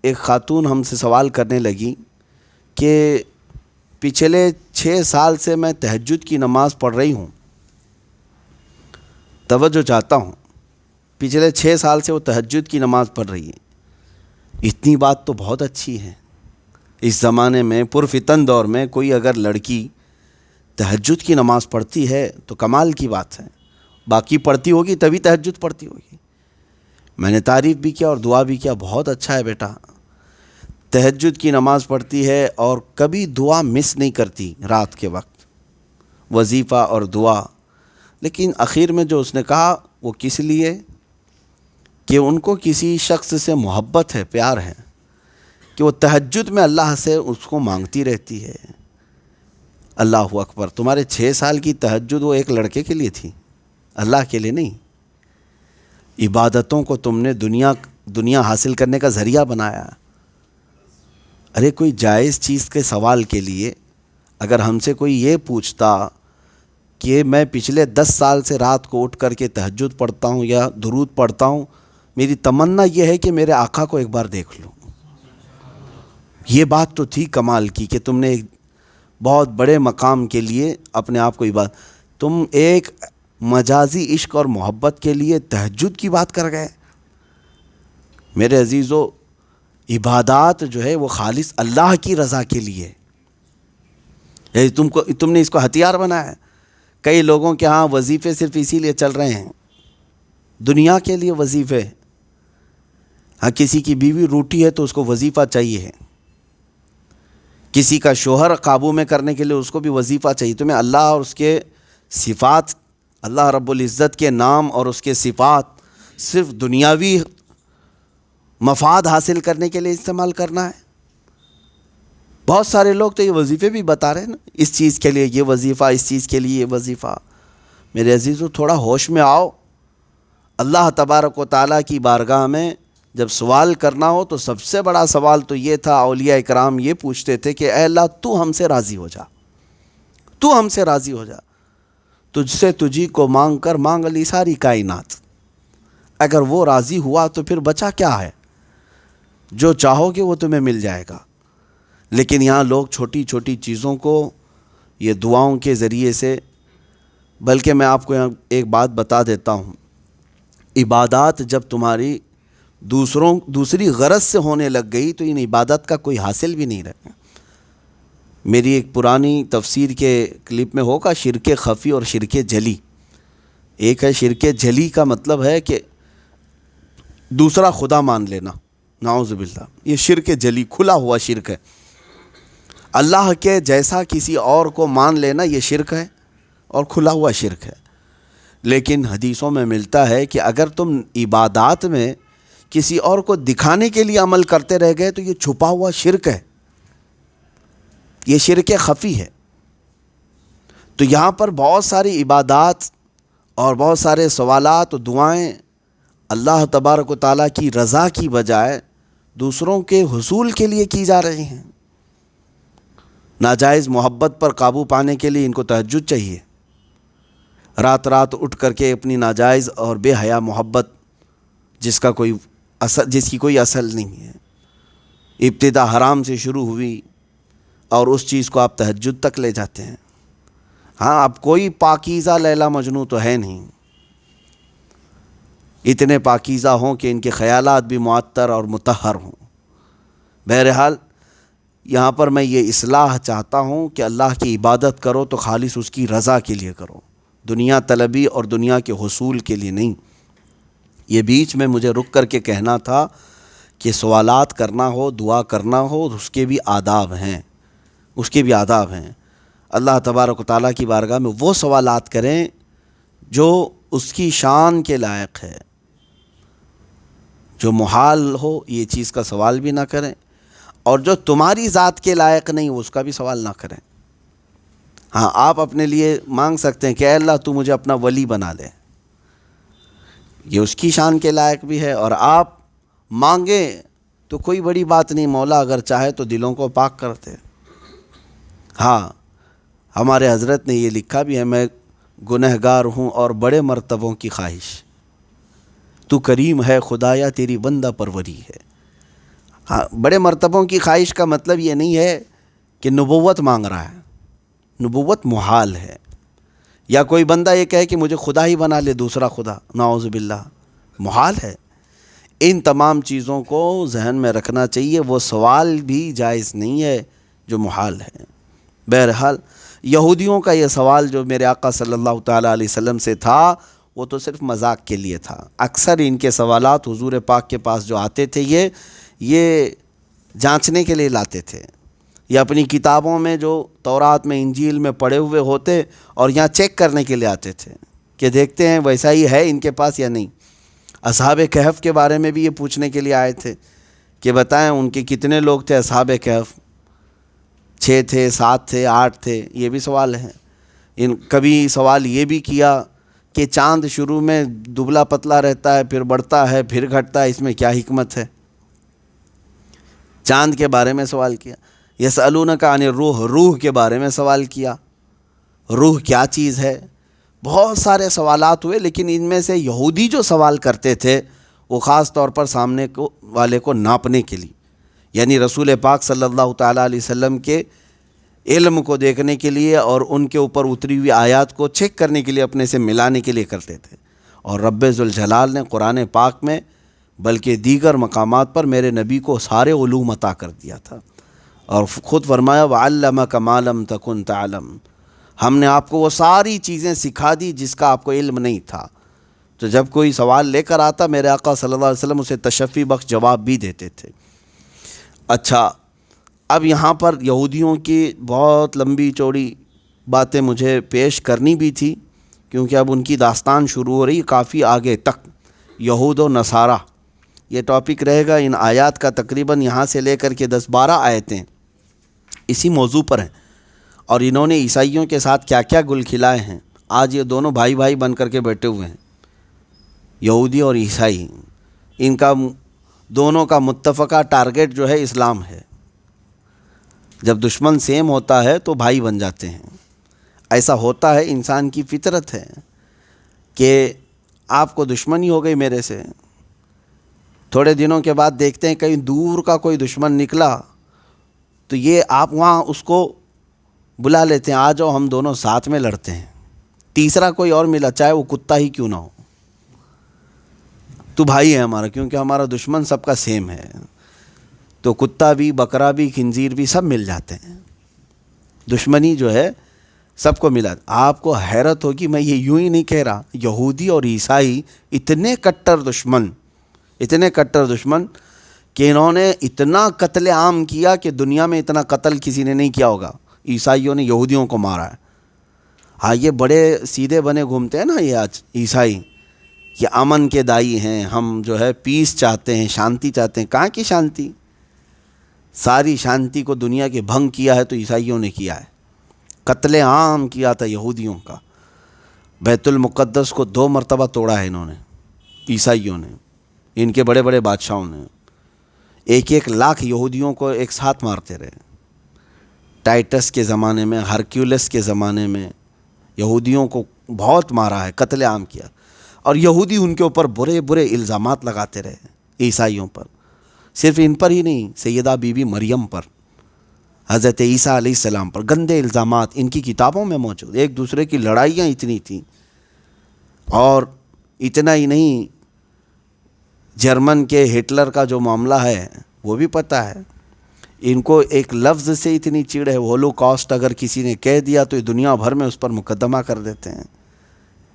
ایک خاتون ہم سے سوال کرنے لگی کہ پچھلے 6 سال سے میں تہجد کی نماز پڑھ رہی ہوں، توجہ چاہتا ہوں، پچھلے 6 سال سے وہ تہجد کی نماز پڑھ رہی ہے۔ اتنی بات تو بہت اچھی ہے۔ اس زمانے میں پرفتن دور میں کوئی اگر لڑکی تہجد کی نماز پڑھتی ہے تو کمال کی بات ہے۔ باقی پڑھتی ہوگی تبھی تہجد پڑھتی ہوگی۔ میں نے تعریف بھی کیا اور دعا بھی کیا، بہت اچھا ہے بیٹا، تہجد کی نماز پڑھتی ہے اور کبھی دعا مس نہیں کرتی رات کے وقت، وظیفہ اور دعا۔ لیکن آخر میں جو اس نے کہا وہ کس لیے کہ ان کو کسی شخص سے محبت ہے، پیار ہے، کہ وہ تہجد میں اللہ سے اس کو مانگتی رہتی ہے۔ اللہ اکبر، تمہارے 6 سال کی تہجد وہ ایک لڑکے کے لیے تھی، اللہ کے لیے نہیں۔ عبادتوں کو تم نے دنیا حاصل کرنے کا ذریعہ بنایا۔ ارے کوئی جائز چیز کے سوال کے لیے اگر ہم سے کوئی یہ پوچھتا کہ میں پچھلے 10 سال سے رات کو اٹھ کر کے تہجد پڑھتا ہوں یا درود پڑھتا ہوں، میری تمنا یہ ہے کہ میرے آقا کو ایک بار دیکھ لوں۔ یہ بات تو تھی کمال کی کہ تم نے ایک بہت بڑے مقام کے لیے اپنے آپ کو تم ایک مجازی عشق اور محبت کے لیے تہجد کی بات کر گئے۔ میرے عزیزو، عبادات جو ہے وہ خالص اللہ کی رضا کے لیے، تم نے اس کو ہتھیار بنایا ہے۔ کئی لوگوں کے ہاں وظیفے صرف اسی لیے چل رہے ہیں، دنیا کے لیے وظیفے۔ ہاں کسی کی بیوی روٹی ہے تو اس کو وظیفہ چاہیے ہے، کسی کا شوہر قابو میں کرنے کے لیے اس کو بھی وظیفہ چاہیے۔ تمہیں اللہ اور اس کے صفات، اللہ رب العزت کے نام اور اس کے صفات صرف دنیاوی مفاد حاصل کرنے کے لیے استعمال کرنا ہے۔ بہت سارے لوگ تو یہ وظیفے بھی بتا رہے ہیں نا، اس چیز کے لیے یہ وظیفہ، اس چیز کے لیے یہ وظیفہ۔ میرے عزیزو، تھوڑا ہوش میں آؤ۔ اللہ تبارک و تعالیٰ کی بارگاہ میں جب سوال کرنا ہو تو سب سے بڑا سوال تو یہ تھا، اولیاء اکرام یہ پوچھتے تھے کہ اے اللہ تو ہم سے راضی ہو جا، تو ہم سے راضی ہو جا، تجھ سے تجھی کو مانگ کر مانگ لی ساری کائنات۔ اگر وہ راضی ہوا تو پھر بچا کیا ہے؟ جو چاہو گے وہ تمہیں مل جائے گا۔ لیکن یہاں لوگ چھوٹی چھوٹی چیزوں کو یہ دعاؤں کے ذریعے سے، بلکہ میں آپ کو یہاں ایک بات بتا دیتا ہوں، عبادات جب تمہاری دوسری غرض سے ہونے لگ گئی تو ان عبادت کا کوئی حاصل بھی نہیں رہے۔ میری ایک پرانی تفسیر کے کلپ میں ہوگا شرک خفی اور شرک جلی۔ ایک ہے شرک جلی کا مطلب ہے کہ دوسرا خدا مان لینا، نعوذ باللہ، یہ شرک جلی کھلا ہوا شرک ہے۔ اللہ کے جیسا کسی اور کو مان لینا یہ شرک ہے اور کھلا ہوا شرک ہے۔ لیکن حدیثوں میں ملتا ہے کہ اگر تم عبادات میں کسی اور کو دکھانے کے لیے عمل کرتے رہ گئے تو یہ چھپا ہوا شرک ہے، یہ شرک خفی ہے۔ تو یہاں پر بہت ساری عبادات اور بہت سارے سوالات و دعائیں اللہ تبارک و تعالیٰ کی رضا کی بجائے دوسروں کے حصول کے لیے کی جا رہی ہیں۔ ناجائز محبت پر قابو پانے کے لیے ان کو تہجد چاہیے، رات رات اٹھ کر کے اپنی ناجائز اور بے حیا محبت جس کی کوئی اصل نہیں ہے، ابتدا حرام سے شروع ہوئی اور اس چیز کو آپ تہجد تک لے جاتے ہیں۔ ہاں اب کوئی پاکیزہ لیلا مجنوں تو ہے نہیں، اتنے پاکیزہ ہوں کہ ان کے خیالات بھی معطر اور مطہر ہوں۔ بہرحال یہاں پر میں یہ اصلاح چاہتا ہوں کہ اللہ کی عبادت کرو تو خالص اس کی رضا کے لیے کرو، دنیا طلبی اور دنیا کے حصول کے لیے نہیں۔ یہ بیچ میں مجھے رک کر کے کہنا تھا کہ سوالات کرنا ہو، دعا کرنا ہو، اس کے بھی آداب ہیں، اس کے بھی آداب ہیں۔ اللہ تبارک و تعالیٰ کی بارگاہ میں وہ سوالات کریں جو اس کی شان کے لائق ہے، جو محال ہو یہ چیز کا سوال بھی نہ کریں، اور جو تمہاری ذات کے لائق نہیں اس کا بھی سوال نہ کریں۔ ہاں آپ اپنے لیے مانگ سکتے ہیں کہ اے اللہ تو مجھے اپنا ولی بنا لے، یہ اس کی شان کے لائق بھی ہے، اور آپ مانگیں تو کوئی بڑی بات نہیں، مولا اگر چاہے تو دلوں کو پاک کرتے۔ ہاں ہمارے حضرت نے یہ لکھا بھی ہے، میں گنہگار ہوں اور بڑے مرتبوں کی خواہش، تو کریم ہے خدایا تیری بندہ پروری ہے۔ ہاں بڑے مرتبوں کی خواہش کا مطلب یہ نہیں ہے کہ نبوت مانگ رہا ہے، نبوت محال ہے، یا کوئی بندہ یہ کہے کہ مجھے خدا ہی بنا لے دوسرا خدا، نعوذ باللہ، محال ہے۔ ان تمام چیزوں کو ذہن میں رکھنا چاہیے، وہ سوال بھی جائز نہیں ہے جو محال ہے۔ بہرحال یہودیوں کا یہ سوال جو میرے آقا صلی اللہ تعالیٰ علیہ وسلم سے تھا وہ تو صرف مذاق کے لیے تھا۔ اکثر ان کے سوالات حضور پاک کے پاس جو آتے تھے یہ جانچنے کے لیے لاتے تھے، یا اپنی کتابوں میں جو تورات میں انجیل میں پڑھے ہوئے ہوتے اور یہاں چیک کرنے کے لیے آتے تھے کہ دیکھتے ہیں ویسا ہی ہے ان کے پاس یا نہیں۔ اصحاب کہف کے بارے میں بھی یہ پوچھنے کے لیے آئے تھے کہ بتائیں ان کے کتنے لوگ تھے اصحاب کہف، 6 تھے، 7 تھے، 8 تھے، یہ بھی سوال ہے۔ کبھی سوال یہ بھی کیا کہ چاند شروع میں دبلا پتلا رہتا ہے، پھر بڑھتا ہے، پھر گھٹتا ہے، اس میں کیا حکمت ہے؟ چاند کے بارے میں سوال کیا۔ یسألونک عن الروح، روح کے بارے میں سوال کیا، روح کیا چیز ہے؟ بہت سارے سوالات ہوئے، لیکن ان میں سے یہودی جو سوال کرتے تھے وہ خاص طور پر سامنے والے کو ناپنے کے لیے، یعنی رسول پاک صلی اللہ تعالیٰ علیہ وسلم کے علم کو دیکھنے کے لیے اور ان کے اوپر اتری ہوئی آیات کو چیک کرنے کے لیے، اپنے سے ملانے کے لیے کرتے تھے۔ اور رب ذوالجلال نے قرآن پاک میں بلکہ دیگر مقامات پر میرے نبی کو سارے علوم عطا کر دیا تھا، اور خود فرمایا وَعَلَّمَكَ مَا لَمْ تَكُنْ تَعْلَمْ، ہم نے آپ کو وہ ساری چیزیں سکھا دی جس کا آپ کو علم نہیں تھا۔ تو جب کوئی سوال لے کر آتا میرے آقا صلی اللہ علیہ وسلم اسے تشفی بخش جواب بھی دیتے تھے۔ اچھا، اب یہاں پر یہودیوں کی بہت لمبی چوڑی باتیں مجھے پیش کرنی بھی تھی، کیونکہ اب ان کی داستان شروع ہو رہی کافی آگے تک، یہود و نصارہ یہ ٹاپک رہے گا۔ ان آیات کا تقریباً یہاں سے لے کر کے 10-12 آیتیں اسی موضوع پر ہیں، اور انہوں نے عیسائیوں کے ساتھ کیا کیا گل کھلائے ہیں۔ آج یہ دونوں بھائی بھائی بن کر کے بیٹھے ہوئے ہیں، یہودی اور عیسائی، ان کا دونوں کا متفقہ ٹارگٹ جو ہے اسلام ہے۔ جب دشمن سیم ہوتا ہے تو بھائی بن جاتے ہیں، ایسا ہوتا ہے، انسان کی فطرت ہے کہ آپ کو دشمنی ہو گئی میرے سے، تھوڑے دنوں کے بعد دیکھتے ہیں کہیں دور کا کوئی دشمن نکلا تو یہ آپ وہاں اس کو بلا لیتے ہیں، آ جاؤ ہم دونوں ساتھ میں لڑتے ہیں۔ تیسرا کوئی اور ملا، چاہے وہ کتا ہی کیوں نہ ہو، تو بھائی ہے ہمارا، کیونکہ ہمارا دشمن سب کا سیم ہے، تو کتا بھی، بکرا بھی، خنزیر بھی سب مل جاتے ہیں۔ دشمنی جو ہے سب کو ملا۔ آپ کو حیرت ہوگی، میں یہ یوں ہی نہیں کہہ رہا، یہودی اور عیسائی اتنے کٹر دشمن کہ انہوں نے اتنا قتل عام کیا کہ دنیا میں اتنا قتل کسی نے نہیں کیا ہوگا۔ عیسائیوں نے یہودیوں کو مارا ہے۔ ہاں، یہ بڑے سیدھے بنے گھومتے ہیں نا یہ آج عیسائی، یہ امن کے دائی ہیں، ہم جو ہے پیس چاہتے ہیں، شانتی چاہتے ہیں۔ کہاں کی شانتی؟ ساری شانتی کو دنیا کے بھنگ کیا ہے تو عیسائیوں نے کیا ہے۔ قتل عام کیا تھا یہودیوں کا، بیت المقدس کو 2 مرتبہ توڑا ہے انہوں نے، عیسائیوں نے، ان کے بڑے بڑے بادشاہوں نے 1-1 لاکھ یہودیوں کو ایک ساتھ مارتے رہے۔ ٹائٹس کے زمانے میں، ہرکیولس کے زمانے میں یہودیوں کو بہت مارا ہے، قتل عام کیا، اور یہودی ان کے اوپر برے برے الزامات لگاتے رہے عیسائیوں پر، صرف ان پر ہی نہیں، سیدہ بی بی مریم پر، حضرت عیسیٰ علیہ السلام پر گندے الزامات ان کی کتابوں میں موجود۔ ایک دوسرے کی لڑائیاں اتنی تھیں، اور اتنا ہی نہیں، جرمن کے ہٹلر کا جو معاملہ ہے وہ بھی پتہ ہے ان کو۔ ایک لفظ سے اتنی چڑ ہے، ہولوکاسٹ اگر کسی نے کہہ دیا تو دنیا بھر میں اس پر مقدمہ کر دیتے ہیں،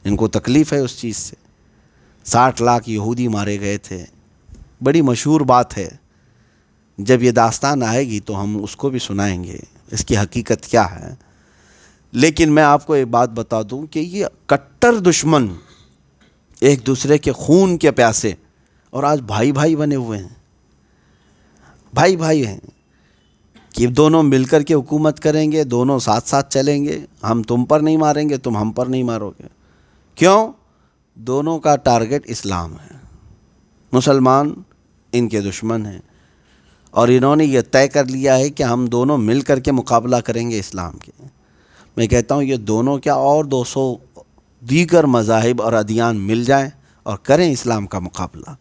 ان کو تکلیف ہے اس چیز سے۔ 60 لاکھ یہودی مارے گئے تھے، بڑی مشہور بات ہے، جب یہ داستان آئے گی تو ہم اس کو بھی سنائیں گے، اس کی حقیقت کیا ہے۔ لیکن میں آپ کو ایک بات بتا دوں کہ یہ کٹر دشمن ایک دوسرے کے خون کے پیاسے، اور آج بھائی بھائی بنے ہوئے ہیں، بھائی بھائی ہیں کہ دونوں مل کر کے حکومت کریں گے، دونوں ساتھ ساتھ چلیں گے، ہم تم پر نہیں ماریں گے، تم ہم پر نہیں مارو گے۔ کیوں؟ دونوں کا ٹارگٹ اسلام ہے، مسلمان ان کے دشمن ہیں، اور انہوں نے یہ طے کر لیا ہے کہ ہم دونوں مل کر کے مقابلہ کریں گے اسلام کے۔ میں کہتا ہوں یہ دونوں کیا اور 200 دیگر مذاہب اور ادیان مل جائیں اور کریں اسلام کا مقابلہ۔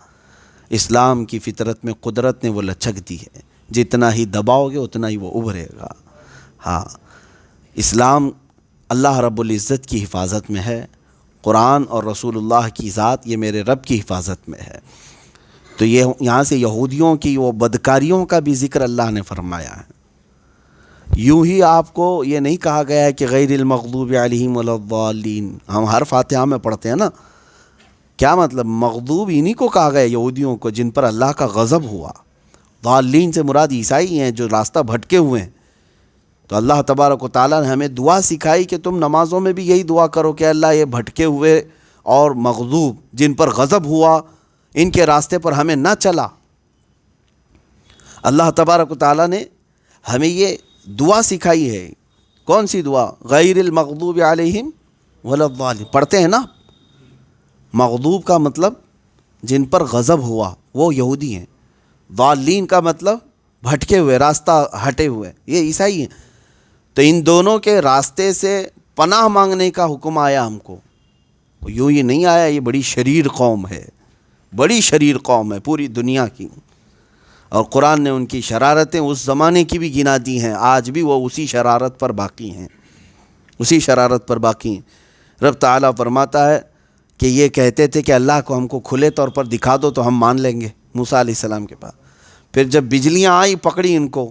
اسلام کی فطرت میں قدرت نے وہ لچک دی ہے، جتنا ہی دباؤ گے اتنا ہی وہ ابھرے گا۔ ہاں، اسلام اللہ رب العزت کی حفاظت میں ہے، قرآن اور رسول اللہ کی ذات یہ میرے رب کی حفاظت میں ہے۔ تو یہ یہاں سے یہودیوں کی وہ بدکاریوں کا بھی ذکر اللہ نے فرمایا ہے۔ یوں ہی آپ کو یہ نہیں کہا گیا ہے کہ غیر المغضوب علیہم ولا الضالین، ہم ہر فاتحہ میں پڑھتے ہیں نا، کیا مطلب؟ مغضوب انہی کو کہا گیا یہودیوں کو جن پر اللہ کا غضب ہوا۔ ضالین سے مراد عیسائی ہیں جو راستہ بھٹکے ہوئے ہیں۔ تو اللہ تبارک و تعالیٰ نے ہمیں دعا سکھائی کہ تم نمازوں میں بھی یہی دعا کرو کہ اللہ یہ بھٹکے ہوئے اور مغضوب جن پر غضب ہوا ان کے راستے پر ہمیں نہ چلا۔ اللہ تبارک و تعالیٰ نے ہمیں یہ دعا سکھائی ہے۔ کون سی دعا؟ غیر المغضوب علیہم ولا الضالین، پڑھتے ہیں نا۔ مغضوب کا مطلب جن پر غضب ہوا وہ یہودی ہیں، ضالین کا مطلب بھٹکے ہوئے، راستہ ہٹے ہوئے، یہ عیسائی ہیں۔ تو ان دونوں کے راستے سے پناہ مانگنے کا حکم آیا ہم کو یوں ہی نہیں آیا، یہ بڑی شریر قوم ہے، بڑی شریر قوم ہے پوری دنیا کی، اور قرآن نے ان کی شرارتیں اس زمانے کی بھی گنا دی ہیں، آج بھی وہ اسی شرارت پر باقی ہیں، اسی شرارت پر باقی ہیں۔ رب تعالیٰ فرماتا ہے کہ یہ کہتے تھے کہ اللہ کو ہم کو کھلے طور پر دکھا دو تو ہم مان لیں گے موسیٰ علیہ السلام کے پاس۔ پھر جب بجلیاں آئی پکڑی ان کو،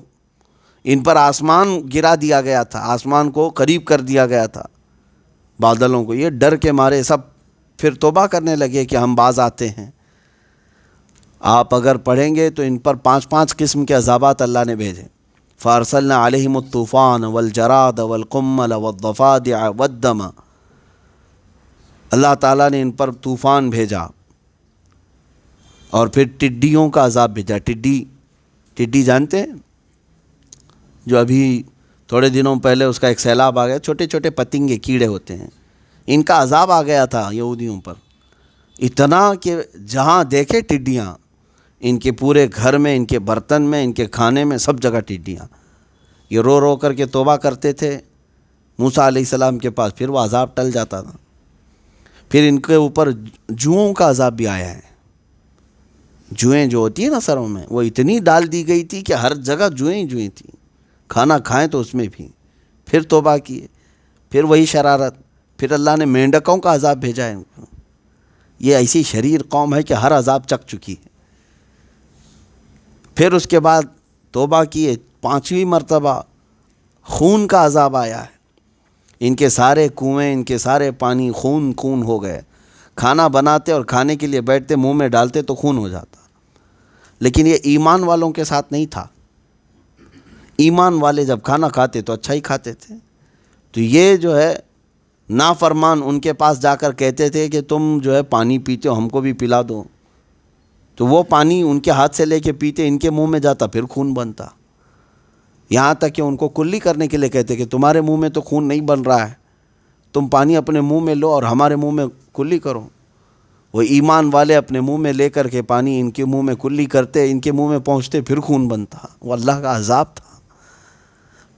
ان پر آسمان گرا دیا گیا تھا، آسمان کو قریب کر دیا گیا تھا بادلوں کو، یہ ڈر کے مارے سب پھر توبہ کرنے لگے کہ ہم باز آتے ہیں۔ آپ اگر پڑھیں گے تو ان پر 5 قسم کے عذابات اللہ نے بھیجے۔ فارسلنا علیہم الطوفان والجراد والقمل والضفادع والدم، اللہ تعالیٰ نے ان پر طوفان بھیجا، اور پھر ٹڈیوں کا عذاب بھیجا۔ ٹڈی جانتے ہیں؟ جو ابھی تھوڑے دنوں پہلے اس کا ایک سیلاب آ گیا، چھوٹے چھوٹے پتنگے کیڑے ہوتے ہیں، ان کا عذاب آ گیا تھا یہودیوں پر، اتنا کہ جہاں دیکھے ٹڈیاں، ان کے پورے گھر میں، ان کے برتن میں، ان کے کھانے میں، سب جگہ ٹڈیاں۔ یہ رو رو کر کے توبہ کرتے تھے موسیٰ علیہ السلام کے پاس، پھر وہ عذاب ٹل جاتا تھا۔ پھر ان کے اوپر جوؤں کا عذاب بھی آیا ہے۔ جوئیں جو ہوتی ہیں نا سروں میں، وہ اتنی ڈال دی گئی تھی کہ ہر جگہ جوئیں ہی جوئیں تھیں، کھانا کھائیں تو اس میں بھی۔ پھر توبہ کیے، پھر وہی شرارت، پھر اللہ نے مینڈکوں کا عذاب بھیجا ہے ان کو۔ یہ ایسی شریر قوم ہے کہ ہر عذاب چکھ چکی ہے۔ پھر اس کے بعد توبہ کیے، 5ویں مرتبہ خون کا عذاب آیا ہے۔ ان کے سارے کنویں، ان کے سارے پانی خون ہو گئے۔ کھانا بناتے اور کھانے کے لیے بیٹھتے، منہ میں ڈالتے تو خون ہو جاتا۔ لیکن یہ ایمان والوں کے ساتھ نہیں تھا۔ ایمان والے جب کھانا کھاتے تو اچھا ہی کھاتے تھے۔ تو یہ جو ہے نافرمان ان کے پاس جا کر کہتے تھے کہ تم جو ہے پانی پیتے ہو، ہم کو بھی پلا دو، تو وہ پانی ان کے ہاتھ سے لے کے پیتے، ان کے منہ میں جاتا، پھر خون بنتا۔ یہاں تک کہ ان کو کلی کرنے کے لیے کہتے کہ تمہارے منہ میں تو خون نہیں بن رہا ہے، تم پانی اپنے منہ میں لو اور ہمارے منہ میں کلی کرو۔ وہ ایمان والے اپنے منہ میں لے کر کے پانی ان کے منہ میں کلی کرتے، ان کے منہ میں پہنچتے، پھر خون بنتا۔ وہ اللہ کا عذاب تھا۔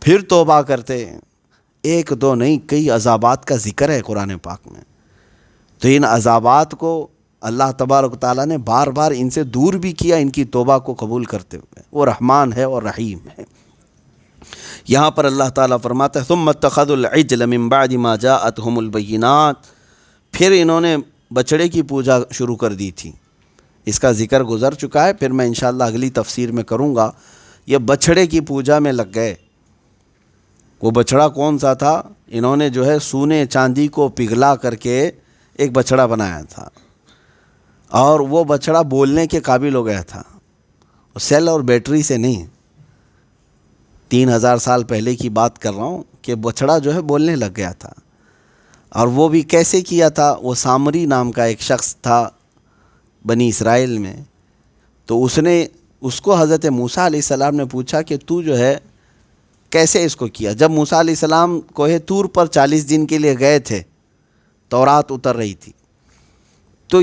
پھر توبہ کرتے، 1 2 نہیں، کئی عذابات کا ذکر ہے قرآن پاک میں۔ تو ان عذابات کو اللہ تبارک و تعالیٰ نے بار بار ان سے دور بھی کیا، ان کی توبہ کو قبول کرتے ہوئے۔ وہ رحمان ہے اور رحیم ہے۔ یہاں پر اللہ تعالیٰ فرماتا ہے ثم اتخذوا العجل من بعد ما جاءتهم البینات، پھر انہوں نے بچڑے کی پوجا شروع کر دی تھی۔ اس کا ذکر گزر چکا ہے، پھر میں انشاءاللہ اگلی تفسیر میں کروں گا۔ یہ بچڑے کی پوجا میں لگ گئے۔ وہ بچڑا کون سا تھا؟ انہوں نے جو ہے سونے چاندی کو پگھلا کر کے ایک بچڑا بنایا تھا، اور وہ بچڑا بولنے کے قابل ہو گیا تھا، سیل اور بیٹری سے نہیں۔ 3000 سال پہلے کی بات کر رہا ہوں کہ بچڑا جو ہے بولنے لگ گیا تھا۔ اور وہ بھی کیسے کیا تھا؟ وہ سامری نام کا ایک شخص تھا بنی اسرائیل میں، تو اس کو حضرت موسیٰ علیہ السلام نے پوچھا کہ تو جو ہے کیسے اس کو کیا؟ جب موسیٰ علیہ السلام کوہ طور پر 40 دن کے لیے گئے تھے، تورات اتر رہی تھی، تو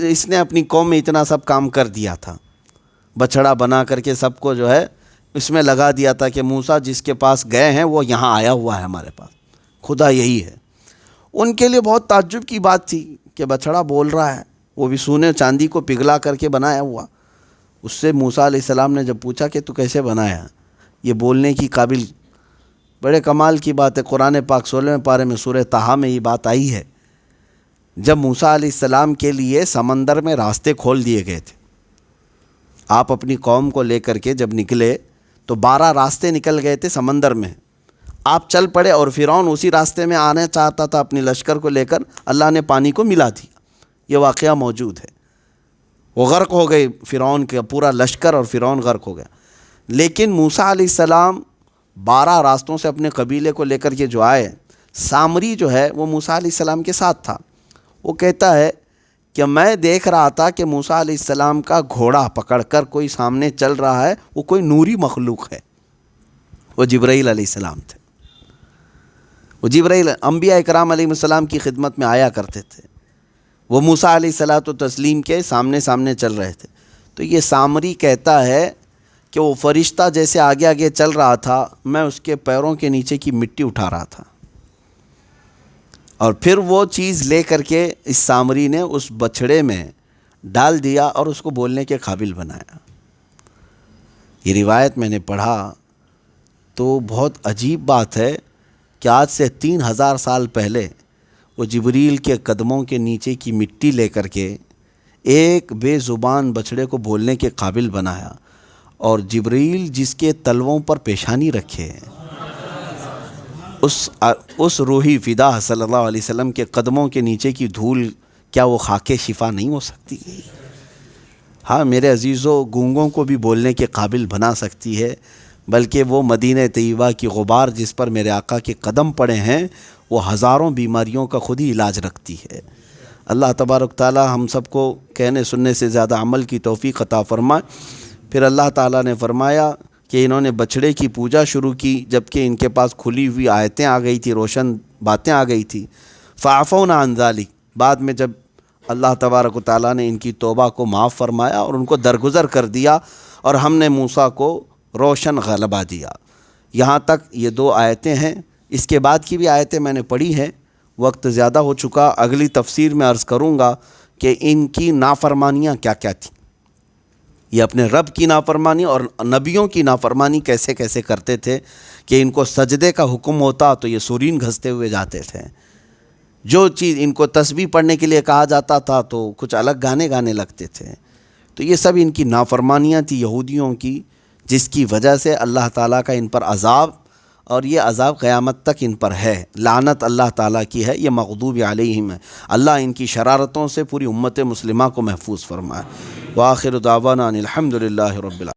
اس نے اپنی قوم میں اتنا سب کام کر دیا تھا، بچڑا بنا کر کے سب کو جو ہے اس میں لگا دیا تھا کہ موسیٰ جس کے پاس گئے ہیں وہ یہاں آیا ہوا ہے، ہمارے پاس خدا یہی ہے۔ ان کے لیے بہت تعجب کی بات تھی کہ بچڑا بول رہا ہے، وہ بھی سونے چاندی کو پگھلا کر کے بنایا ہوا۔ اس سے موسیٰ علیہ السلام نے جب پوچھا کہ تو کیسے بنایا، یہ بولنے کی قابل، بڑے کمال کی بات ہے۔ قرآن پاک 16ویں پارے میں سورہ طٰہٰ میں یہ بات آئی ہے، جب موسیٰ علیہ السلام کے لیے سمندر میں راستے کھول دیے گئے تھے۔ آپ اپنی قوم کو لے کر کے جب نکلے تو 12 راستے نکل گئے تھے سمندر میں، آپ چل پڑے، اور فرعون اسی راستے میں آنا چاہتا تھا اپنی لشکر کو لے کر، اللہ نے پانی کو ملا دیا۔ یہ واقعہ موجود ہے۔ وہ غرق ہو گئے، فرعون کا پورا لشکر اور فرعون غرق ہو گیا۔ لیکن موسیٰ علیہ السلام 12 راستوں سے اپنے قبیلے کو لے کر کے جو آئے، سامری جو ہے وہ موسیٰ علیہ السلام کے ساتھ تھا۔ وہ کہتا ہے کہ میں دیکھ رہا تھا کہ موسیٰ علیہ السلام کا گھوڑا پکڑ کر کوئی سامنے چل رہا ہے، وہ کوئی نوری مخلوق ہے۔ وہ جبرائیل علیہ السلام تھے۔ وہ جبرائیل انبیاء اکرام علیہ السلام کی خدمت میں آیا کرتے تھے۔ وہ موسیٰ علیہ الصلوۃ والتسلیم کے سامنے چل رہے تھے۔ تو یہ سامری کہتا ہے کہ وہ فرشتہ جیسے آگے آگے چل رہا تھا، میں اس کے پیروں کے نیچے کی مٹی اٹھا رہا تھا، اور پھر وہ چیز لے کر کے اس سامری نے اس بچھڑے میں ڈال دیا اور اس کو بولنے کے قابل بنایا۔ یہ روایت میں نے پڑھا تو بہت عجیب بات ہے کہ آج سے 3000 سال پہلے وہ جبریل کے قدموں کے نیچے کی مٹی لے کر کے ایک بے زبان بچھڑے کو بولنے کے قابل بنایا، اور جبریل جس کے تلووں پر پیشانی رکھے، اس روحی فدا صلی اللہ علیہ وسلم کے قدموں کے نیچے کی دھول، کیا وہ خاک شفا نہیں ہو سکتی؟ ہاں میرے عزیزو، گونگوں کو بھی بولنے کے قابل بنا سکتی ہے، بلکہ وہ مدینہ طیبہ کی غبار جس پر میرے آقا کے قدم پڑے ہیں وہ ہزاروں بیماریوں کا خود ہی علاج رکھتی ہے۔ اللہ تبارک تعالی ہم سب کو کہنے سننے سے زیادہ عمل کی توفیق عطا فرمائے۔ پھر اللہ تعالیٰ نے فرمایا کہ انہوں نے بچھڑے کی پوجا شروع کی جبکہ ان کے پاس کھلی ہوئی آیتیں آ گئی تھی، روشن باتیں آ گئی تھی۔ فعفونا عن ذلک، بعد میں جب اللہ تبارک و تعالیٰ نے ان کی توبہ کو معاف فرمایا اور ان کو درگزر کر دیا، اور ہم نے موسیٰ کو روشن غلبہ دیا۔ یہاں تک یہ 2 آیتیں ہیں۔ اس کے بعد کی بھی آیتیں میں نے پڑھی ہیں، وقت زیادہ ہو چکا، اگلی تفسیر میں عرض کروں گا کہ ان کی نافرمانیاں کیا کیا تھیں، یہ اپنے رب کی نافرمانی اور نبیوں کی نافرمانی کیسے کیسے کرتے تھے کہ ان کو سجدے کا حکم ہوتا تو یہ سورین گھستے ہوئے جاتے تھے، جو چیز ان کو تسبیح پڑھنے کے لیے کہا جاتا تھا تو کچھ الگ گانے لگتے تھے۔ تو یہ سب ان کی نافرمانیاں تھیں یہودیوں کی، جس کی وجہ سے اللہ تعالیٰ کا ان پر عذاب، اور یہ عذاب قیامت تک ان پر ہے، لعنت اللہ تعالیٰ کی ہے، یہ مغضوب علیہم ہے۔ اللہ ان کی شرارتوں سے پوری امت مسلمہ کو محفوظ فرمائے۔ وآخر دعوانا ان الحمد للہ رب العالمین۔